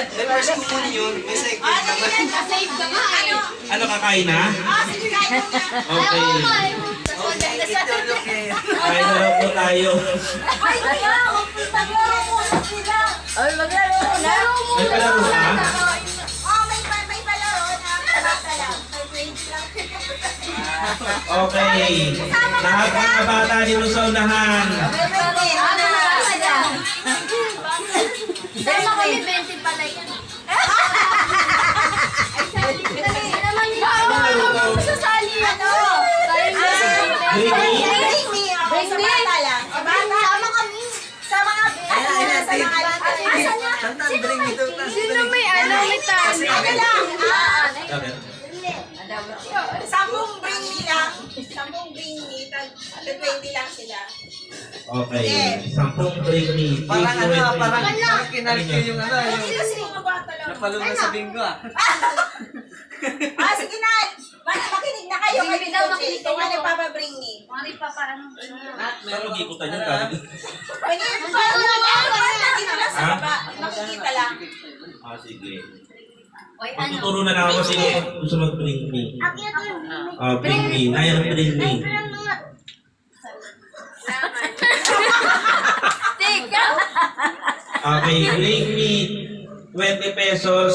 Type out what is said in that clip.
First school yun, may second naman. Save ka nga eh. Ano, kakain na? Sige, kain mo na. Okay. Okay, itulog ngayon. Kain na lang po tayo. Ay, kaya, maglaro muna sila. Ay, maglaro na. May palaro ka? May palaro na bata lang. May 20 lang. Okay. Lahat ng mga bata dito sa unahan. Sama kami 20 pala yan. Sasali ano? Bring me. Sa bata lang. Sama kami. Sa mga sa mga Tantan, bring me to. Sino may ano? May tan. Ano lang? Okay. Sampung bring me lang. Sampung bring me. 20 lang sila. Okay. 10 bring me. Parang ano, parang Wala. kinalki yung ano, Hindi yung kasi mga bata lang. napalungan sa bingo ah. Sige na. Makinig na kayo. Bring me daw, makinig Kung kayo. ano papabring me. Mari pa paano? Saan mag-ikutan yun? Pwede yung dito lang sa baba. Makikita lang. Ah, sige. Oy, ano? Tuturo na lang ako sino gusto mag-bring me. Bring me. Ayan ang bring me. Teka. Okay, bring me 20 pesos.